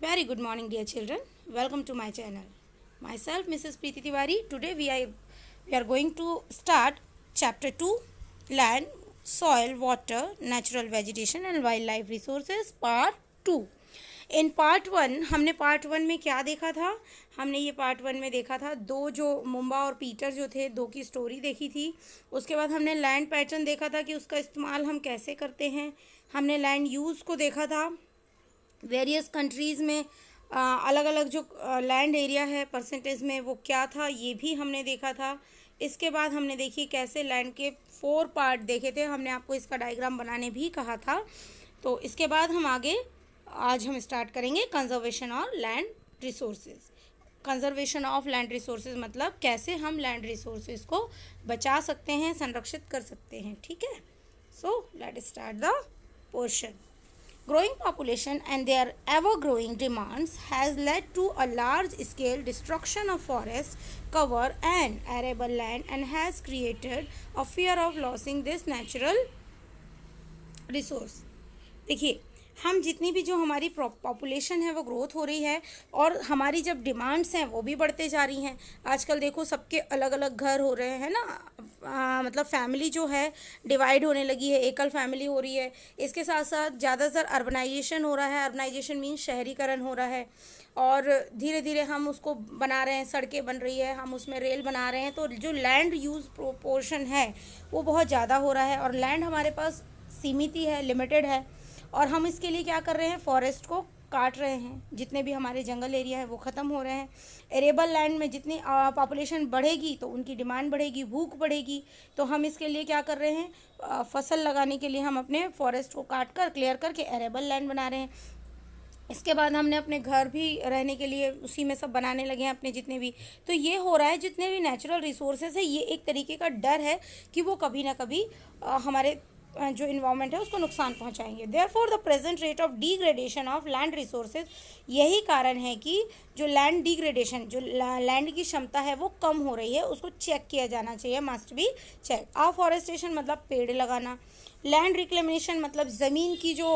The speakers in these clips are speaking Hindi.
Very good morning, dear children. Welcome to my channel. Myself, Mrs. Preeti Tiwari. Today we are going to start chapter 2, Land, Soil, Water, Natural Vegetation and Wildlife Resources, part 2. In part one हमने पार्ट वन में क्या देखा था? हमने ये पार्ट वन में देखा था दो जो मुंबा और पीटर जो थे, दो की स्टोरी देखी थी. उसके बाद हमने लैंड पैटर्न देखा था कि उसका इस्तेमाल हम कैसे करते हैं. हमने लैंड यूज़ को देखा था. वेरियस कंट्रीज़ में अलग अलग जो लैंड एरिया है परसेंटेज में वो क्या था, ये भी हमने देखा था. इसके बाद हमने देखी कैसे लैंड के 4 पार्ट देखे थे. हमने आपको इसका डायग्राम बनाने भी कहा था. तो इसके बाद हम आगे आज हम स्टार्ट करेंगे conservation of land resources. Conservation of land resources मतलब कैसे हम लैंड रिसोर्सेज को बचा सकते हैं, संरक्षित कर सकते हैं. ठीक है. So let start the portion. Growing population and their ever-growing demands has led to a large-scale destruction of forest cover and arable land and has created a fear of losing this natural resource. देखिए, हम जितनी भी जो हमारी पॉपुलेशन है वो ग्रोथ हो रही है और हमारी जब डिमांड्स हैं वो भी बढ़ते जा रही हैं. आजकल देखो सबके अलग अलग घर हो रहे हैं ना. मतलब फैमिली जो है डिवाइड होने लगी है, एकल फैमिली हो रही है. इसके साथ साथ ज़्यादातर अर्बनाइजेशन हो रहा है. अर्बनाइजेशन मीन्स शहरीकरण हो रहा है और धीरे धीरे हम उसको बना रहे हैं. सड़कें बन रही है, हम उसमें रेल बना रहे हैं. तो जो लैंड यूज़ प्रोपोर्शन है वो बहुत ज़्यादा हो रहा है और लैंड हमारे पास सीमित ही है, लिमिटेड है. और हम इसके लिए क्या कर रहे हैं, फॉरेस्ट को काट रहे हैं. जितने भी हमारे जंगल एरिया है वो ख़त्म हो रहे हैं. एरेबल लैंड में जितनी पॉपुलेशन बढ़ेगी तो उनकी डिमांड बढ़ेगी, भूख बढ़ेगी. तो हम इसके लिए क्या कर रहे हैं, फसल लगाने के लिए हम अपने फॉरेस्ट को काट कर क्लियर करके एरेबल लैंड बना रहे हैं. इसके बाद हमने अपने घर भी रहने के लिए उसी में सब बनाने लगे हैं अपने जितने भी. तो ये हो रहा है जितने भी नेचुरल रिसोर्सेज है ये एक तरीके का डर है कि वो कभी ना कभी हमारे जो इन्वायरमेंट है उसको नुकसान पहुंचाएंगे. Therefore the present rate of degradation of land resources, यही कारण है कि जो लैंड डिग्रेडेशन, जो लैंड की क्षमता है वो कम हो रही है, उसको चेक किया जाना चाहिए. Must be check. अफॉरेस्टेशन मतलब पेड़ लगाना. लैंड रिक्लेमेशन मतलब ज़मीन की जो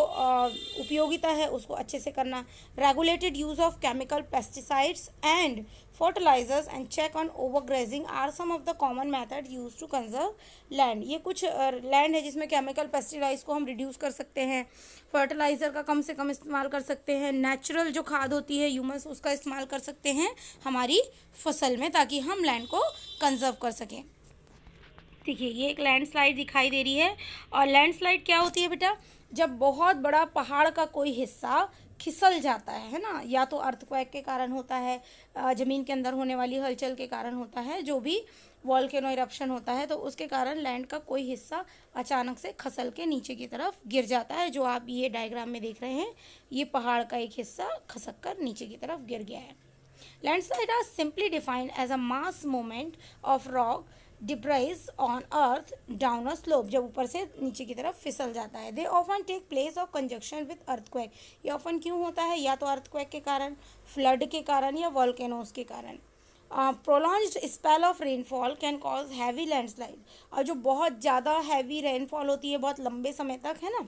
उपयोगिता है उसको अच्छे से करना. Regulated use of chemical pesticides and fertilisers and check on overgrazing are some of the common method use to conserve land. ये कुछ लैंड है जिसमें केमिकल पेस्टिसाइड्स को हम रिड्यूस कर सकते हैं, फर्टिलाइज़र का कम से कम इस्तेमाल कर सकते हैं, नेचुरल जो खाद होती है ह्यूमस उसका इस्तेमाल कर सकते हैं हमारी फसल में ताकि हम लैंड को कंजर्व कर सकें. देखिए ये एक लैंडस्लाइड दिखाई दे रही है. और लैंडस्लाइड क्या होती है बेटा, जब बहुत बड़ा पहाड़ का कोई हिस्सा खिसल जाता है ना, या तो अर्थक्वेक के कारण होता है, ज़मीन के अंदर होने वाली हलचल के कारण होता है, जो भी वॉल्केनो इरप्शन होता है तो उसके कारण लैंड का कोई हिस्सा अचानक से खसल के नीचे की तरफ गिर जाता है. जो आप ये डायग्राम में देख रहे हैं ये पहाड़ का एक हिस्सा खसक कर नीचे की तरफ गिर गया है. Landslide are simply defined as a mass movement of rock debris on earth down a slope. जब ऊपर से नीचे की तरफ फिसल जाता है. They often take place of conjunction with earthquake. ये ऑफन क्यों होता है, या तो अर्थक्वेक के कारण, फ्लड के कारण या वॉल्केनोज के कारण. Prolonged spell of rainfall can cause heavy landslide. और जो बहुत ज़्यादा हैवी रेनफॉल होती है बहुत लंबे समय तक है ना,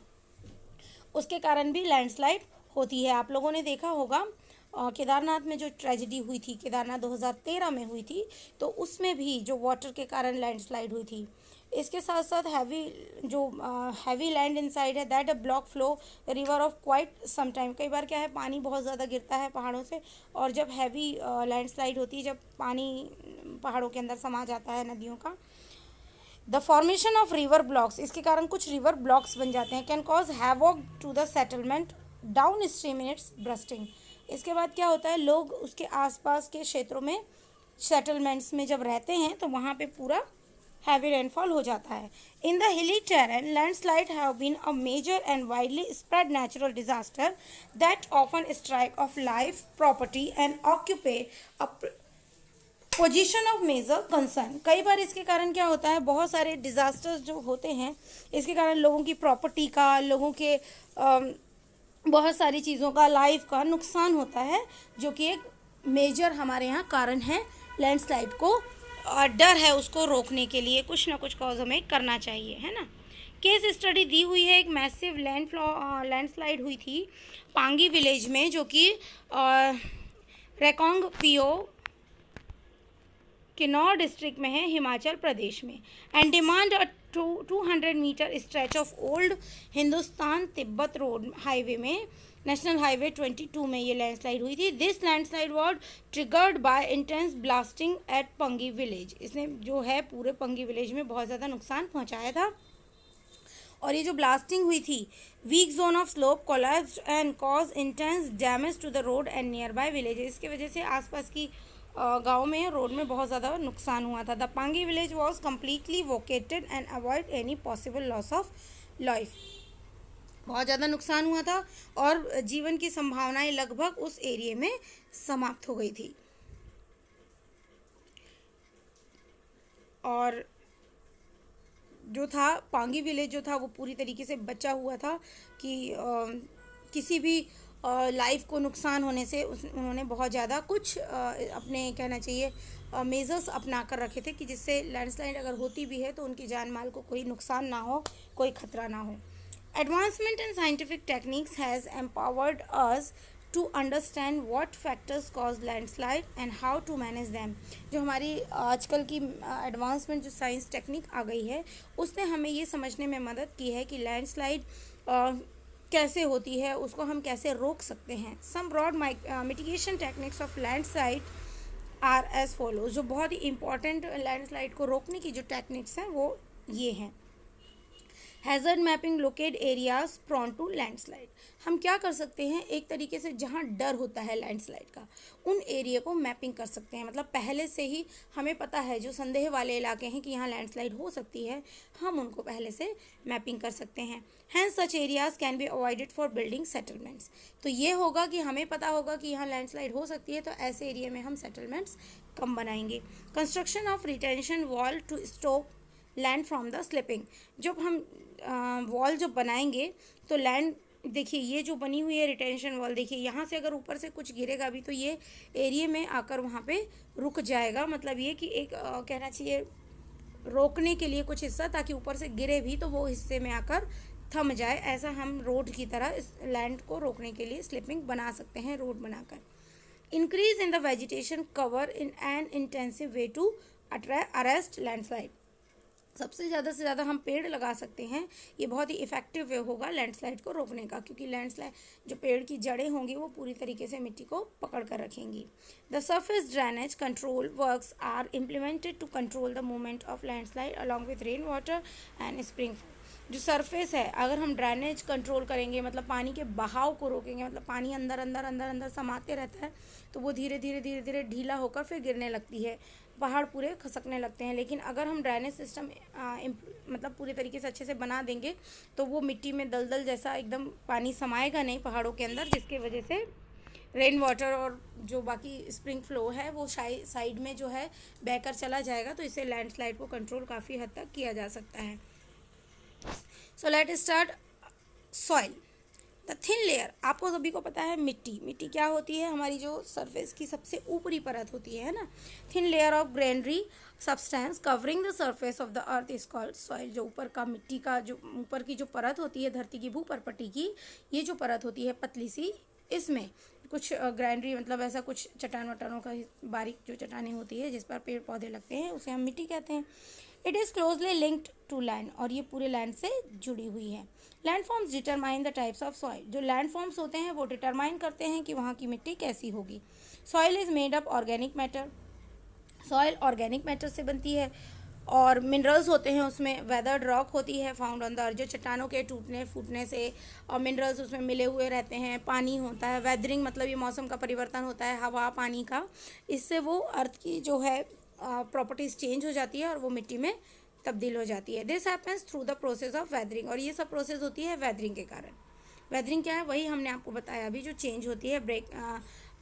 उसके कारण भी लैंडस्लाइड होती है. आप लोगों ने देखा होगा केदारनाथ में जो ट्रेजिडी हुई थी, केदारनाथ 2013 में हुई थी, तो उसमें भी जो वाटर के कारण लैंडस्लाइड हुई थी. इसके साथ साथ हैवी लैंड इनसाइड है that a block flow river of quite some time. कई बार क्या है, पानी बहुत ज़्यादा गिरता है पहाड़ों से और जब हैवी लैंडस्लाइड होती है, जब पानी पहाड़ों के अंदर समा जाता है नदियों का. The formation of river blocks, इसके कारण कुछ रिवर ब्लॉक्स बन जाते हैं. Can cause havoc to the settlement downstream in its bursting. इसके बाद क्या होता है, लोग उसके आसपास के क्षेत्रों में सेटलमेंट्स में जब रहते हैं तो वहाँ पे पूरा हैवी रेनफॉल हो जाता है. In the hilly terrain landslide have been a major and widely spread natural disaster that often strike of life, property and occupy a position of major concern. कई बार इसके कारण क्या होता है, बहुत सारे डिजास्टर्स जो होते हैं इसके कारण लोगों की प्रॉपर्टी का, लोगों के बहुत सारी चीज़ों का, लाइफ का नुकसान होता है, जो कि एक मेजर हमारे यहाँ कारण है लैंडस्लाइड को. और डर है उसको रोकने के लिए कुछ ना कुछ कॉज हमें करना चाहिए, है ना. केस स्टडी दी हुई है, एक मैसिव लैंडस्लाइड हुई थी पांगी विलेज में, जो कि रेकोंग पियो किन्नौर डिस्ट्रिक्ट में है, हिमाचल प्रदेश में। And demand 200 metre stretch of old Hindustan Tibet road highway में, नेशनल हाईवे 22 में ये लैंडस्लाइड हुई थी। This landslide was triggered by intense blasting at Pangi village. इसने जो है पूरे पंगी विलेज में बहुत ज़्यादा नुकसान पहुंचाया था। और ये जो ब्लास्टिंग हुई थी, weak zone of slope collapsed and cause intense damage to the road and nearby villages. इसकी वजह से आसपास की गाँव में रोड में बहुत ज़्यादा नुकसान हुआ था। The Pangi village was completely vacated and avoid any possible loss of life. बहुत ज़्यादा नुकसान हुआ था और जीवन की संभावनाएं लगभग उस एरिया में समाप्त हो गई थी। और जो था पांगी विलेज जो था वो पूरी तरीके से बचा हुआ था कि किसी भी लाइफ को नुकसान होने से उन्होंने बहुत ज़्यादा कुछ अपने कहना चाहिए मेजर्स अपना कर रखे थे कि जिससे लैंडस्लाइड अगर होती भी है तो उनकी जान माल को कोई नुकसान ना हो, कोई खतरा ना हो। Advancement in scientific techniques has empowered us to understand what factors cause landslide and how to manage them. जो हमारी आजकल की एडवांसमेंट जो साइंस टेक्निक आ गई है उसने हमें ये समझने में मदद की है कि लैंडस्लाइड कैसे होती है, उसको हम कैसे रोक सकते हैं। Some broad mitigation techniques of landslide are as follow. जो बहुत ही इंपॉर्टेंट लैंडस्लाइड को रोकने की जो टेक्निक्स हैं वो ये हैं। Hazard mapping locate areas prone to landslide. हम क्या कर सकते हैं, एक तरीके से जहाँ डर होता है लैंडस्लाइड का उन एरिया को मैपिंग कर सकते हैं। मतलब पहले से ही हमें पता है जो संदेह वाले इलाके हैं कि यहाँ लैंडस्लाइड हो सकती है, हम उनको पहले से मैपिंग कर सकते हैं। Hence such areas can be avoided for building settlements. तो ये होगा कि हमें पता होगा कि यहाँ लैंडस्लाइड हो सकती है, तो ऐसे एरिया में हम सेटलमेंट्स कम बनाएंगे। Construction of retention wall to stop land from the slipping. जब हम वॉल जब बनाएंगे तो लैंड, देखिए ये जो बनी हुई है रिटेंशन वॉल, देखिए यहाँ से अगर ऊपर से कुछ गिरेगा भी तो ये एरिया में आकर वहाँ पे रुक जाएगा। मतलब ये कि एक कहना चाहिए रोकने के लिए कुछ हिस्सा, ताकि ऊपर से गिरे भी तो वो हिस्से में आकर थम जाए। ऐसा हम रोड की तरह इस लैंड को रोकने के लिए स्लिपिंग बना सकते हैं रोड बनाकर। Increase in the vegetation cover in an intensive way to arrest landslide. सबसे ज़्यादा से ज़्यादा हम पेड़ लगा सकते हैं, ये बहुत ही इफ़ेक्टिव वे होगा लैंडस्लाइड को रोकने का, क्योंकि लैंडस्लाइड जो पेड़ की जड़ें होंगी वो पूरी तरीके से मिट्टी को पकड़ कर रखेंगी। The surface drainage control works are implemented to control the movement of landslide along with rain water and spring. जो सरफेस है, अगर हम ड्रेनेज कंट्रोल करेंगे, मतलब पानी के बहाव को रोकेंगे, मतलब पानी अंदर अंदर अंदर अंदर समाते रहता है तो वो धीरे धीरे धीरे धीरे ढीला होकर फिर गिरने लगती है, पहाड़ पूरे खसकने लगते हैं। लेकिन अगर हम ड्रेनेज सिस्टम मतलब पूरी तरीके से अच्छे से बना देंगे तो वो मिट्टी में दलदल जैसा एकदम पानी समाएगा नहीं पहाड़ों के अंदर, जिसके वजह से रेन वाटर और जो बाकी स्प्रिंग फ्लो है वो साइड में जो है बहकर चला जाएगा। तो इससे लैंडस्लाइड को कंट्रोल काफ़ी हद तक किया जा सकता है। So let start soil. The thin layer, आपको सभी को पता है मिट्टी क्या होती है, हमारी जो सरफेस की सबसे ऊपरी परत होती है ना। Thin layer of granary substance covering the surface of the earth is called soil. जो ऊपर का मिट्टी का जो ऊपर की जो परत होती है धरती की भूपरपट्टी की, ये जो परत होती है पतली सी, इसमें कुछ ग्रैंडरी मतलब ऐसा कुछ चट्टान वटानों का बारीक जो चट्टानें होती है जिस पर पेड़ पौधे लगते हैं उसे हम मिट्टी कहते हैं। It is closely linked to land, और ये पूरे लैंड से जुड़ी हुई है। Land forms determine the types of soil. जो लैंड फॉर्म्स होते हैं वो डिटरमाइन करते हैं कि वहाँ की मिट्टी कैसी होगी। Soil is made up organic matter. Soil organic matter से बनती है और मिनरल्स होते हैं उसमें। वेदर्ड रॉक होती है फाउंड ऑन द अर्थ, जो चट्टानों के टूटने फूटने से और मिनरल्स उसमें मिले हुए रहते हैं। पानी होता है, वेदरिंग मतलब ये मौसम का परिवर्तन होता है, हवा पानी का, इससे वो अर्थ की जो है प्रॉपर्टीज़ चेंज हो जाती है और वो मिट्टी में तब्दील हो जाती है। This happens through the process of weathering, और ये सब प्रोसेस होती है वेदरिंग के कारण। वेदरिंग क्या है, वही हमने आपको बताया अभी, जो चेंज होती है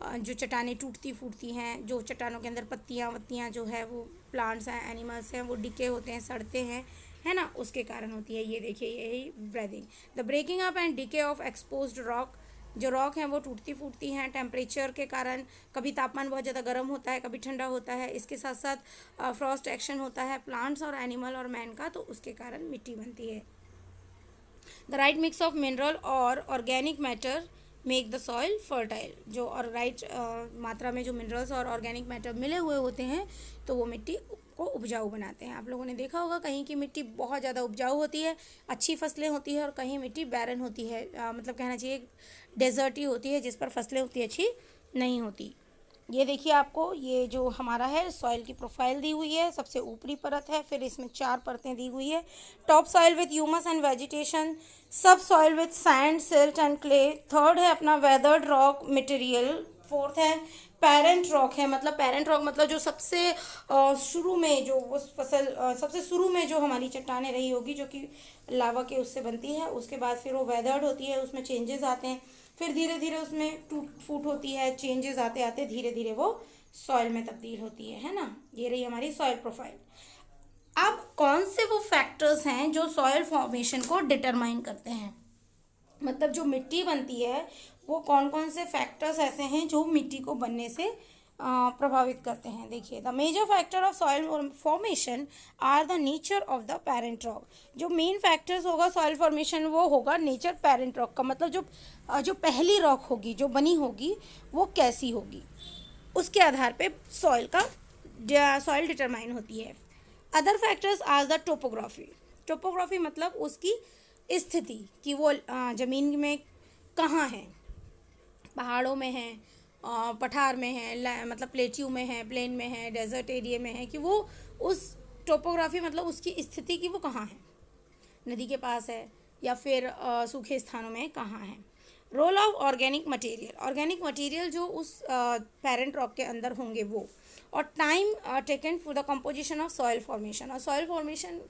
जो चट्टानें टूटती फूटती हैं, जो चट्टानों के अंदर पत्तियाँ वत्तियाँ जो है वो प्लांट्स हैं एनिमल्स हैं वो डिके होते हैं, सड़ते हैं, है ना, उसके कारण होती है। ये देखिए यही weathering. The breaking up and decay of exposed rock, जो रॉक हैं वो टूटती फूटती हैं टेम्परेचर के कारण। कभी तापमान बहुत ज़्यादा गर्म होता है, कभी ठंडा होता है, इसके साथ साथ फ्रॉस्ट एक्शन होता है प्लांट्स और एनिमल और मैन का, तो उसके कारण मिट्टी बनती है। The right mix of mineral और organic matter make the soil fertile. जो और राइट मात्रा में जो मिनरल्स और ऑर्गेनिक मैटर मिले हुए होते हैं तो वो मिट्टी को उपजाऊ बनाते हैं। आप लोगों ने देखा होगा कहीं की मिट्टी बहुत ज़्यादा उपजाऊ होती है, अच्छी फसलें होती है, और कहीं मिट्टी बैरन होती है, मतलब कहना चाहिए डेजर्टी होती है जिस पर फसलें उतनी अच्छी नहीं होती। ये देखिए आपको ये जो हमारा है सॉइल की प्रोफाइल दी हुई है। सबसे ऊपरी परत है, फिर इसमें 4 परतें दी हुई है। Top soil with humus and vegetation, sub soil with sand, silt and clay. Third है अपना वेदर्ड रॉक मटेरियल। फोर्थ है पेरेंट रॉक है, मतलब पेरेंट रॉक मतलब जो सबसे शुरू में जो उस फसल सबसे शुरू में जो हमारी चट्टानें रही होगी जो कि लावा के उससे बनती है, उसके बाद फिर वो वेदर्ड होती है, उसमें चेंजेस आते हैं, फिर धीरे धीरे उसमें टूट फूट होती है, चेंजेस आते आते धीरे धीरे वो सॉइल में तब्दील होती है ना। ये रही हमारी सॉइल प्रोफाइल। अब कौन से वो फैक्टर्स हैं जो सॉइल फॉर्मेशन को डिटरमाइन करते हैं, मतलब जो मिट्टी बनती है वो कौन कौन से फैक्टर्स ऐसे हैं जो मिट्टी को बनने से प्रभावित करते हैं। देखिए, the major factor of soil formation are the nature of the parent rock. जो मेन फैक्टर्स होगा सॉइल फॉर्मेशन वो होगा नेचर पेरेंट रॉक का, मतलब जो पहली रॉक होगी जो बनी होगी वो कैसी होगी, उसके आधार पे सॉइल सॉइल डिटरमाइन होती है। Other factors are the topography. Topography मतलब उसकी स्थिति कि वो ज़मीन में कहाँ है, पहाड़ों में है, पठार में है, मतलब प्लेट्यू में है, प्लेन में है, डेजर्ट एरिया में है, कि वो उस टोपोग्राफी मतलब उसकी स्थिति कि वो कहाँ है, नदी के पास है या फिर सूखे स्थानों में कहाँ है। Role of organic material, organic material जो उस पेरेंट रॉक के अंदर होंगे वो, और time taken for the composition of soil formation, और सॉइल फॉर्मेशन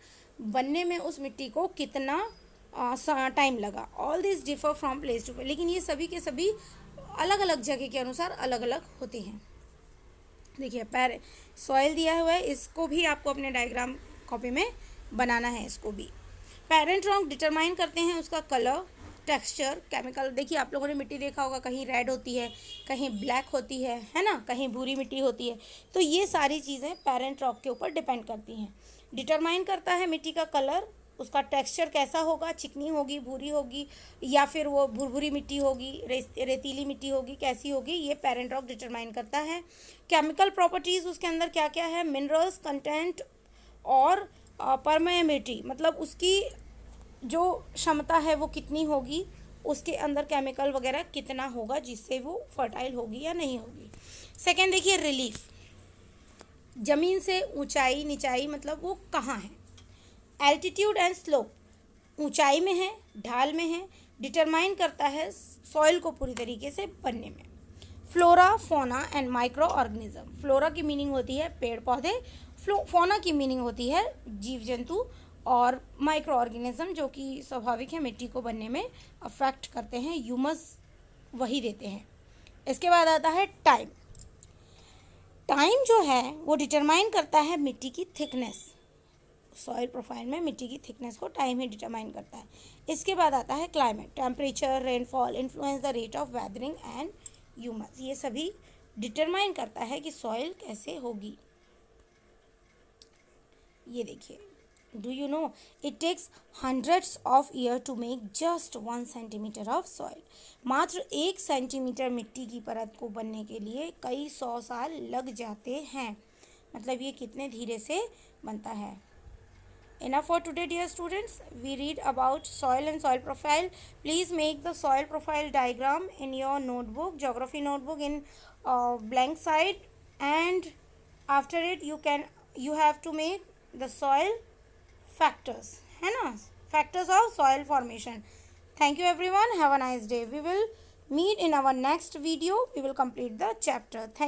बनने में उस मिट्टी को कितना टाइम लगा। All this differ from place to place, लेकिन ये सभी के सभी अलग अलग जगह के अनुसार अलग अलग होते हैं। देखिए सॉइल दिया हुआ है, इसको भी आपको अपने डायग्राम कॉपी में बनाना है। इसको भी पेरेंट रॉक डिटरमाइन करते हैं उसका कलर, टेक्सचर, केमिकल। देखिए आप लोगों ने मिट्टी देखा होगा, कहीं रेड होती है, कहीं ब्लैक होती है ना, कहीं भूरी मिट्टी होती है। तो ये सारी चीज़ें पेरेंट रॉक के ऊपर डिपेंड करती हैं। डिटरमाइन करता है मिट्टी का कलर, उसका टेक्सचर कैसा होगा, चिकनी होगी, भूरी होगी, या फिर वो भुरभुरी मिट्टी होगी, रेतीली मिट्टी होगी, कैसी होगी, ये पेरेंट रॉक डिटरमाइन करता है। केमिकल प्रॉपर्टीज़ उसके अंदर क्या क्या है, मिनरल्स कंटेंट और परमेबिलिटी, मतलब उसकी जो क्षमता है वो कितनी होगी, उसके अंदर केमिकल वगैरह कितना होगा जिससे वो फर्टाइल होगी या नहीं होगी। सेकेंड देखिए रिलीफ, ज़मीन से ऊंचाई निचाई मतलब वो कहाँ है। एल्टीट्यूड एंड स्लोप, ऊंचाई में है, ढाल में है, डिटरमाइन करता है सॉइल को पूरी तरीके से बनने में। फ्लोरा, फोना एंड माइक्रो ऑर्गेनिज्म, फ्लोरा की मीनिंग होती है पेड़ पौधे, फोना की मीनिंग होती है जीव जंतु, और माइक्रो ऑर्गेनिज्म जो कि स्वाभाविक है मिट्टी को बनने में अफेक्ट करते हैं, ह्यूमस वही देते हैं। इसके बाद आता है टाइम। टाइम जो है वो डिटरमाइन करता है मिट्टी की थिकनेस, सॉइल प्रोफाइल में मिट्टी की थिकनेस को टाइम ही डिटरमाइन करता है। इसके बाद आता है climate, temperature, rainfall influence the rate of weathering and humus, ये सभी डिटरमाइन करता है कि सॉइल कैसे होगी। ये देखिए, do you know it takes hundreds of year to make just 1 centimetre of soil. मात्र 1 सेंटीमीटर मिट्टी की परत को बनने के लिए कई 100 साल लग जाते हैं, मतलब ये कितने धीरे से बनता है। Enough for today, dear students. We read about soil and soil profile. Please make the soil profile diagram in your notebook, geography notebook, in blank side, and after it you have to make the soil factors, है ना, factors of soil formation. Thank you everyone. Have a nice day. We will meet in our next video. We will complete the chapter. Thank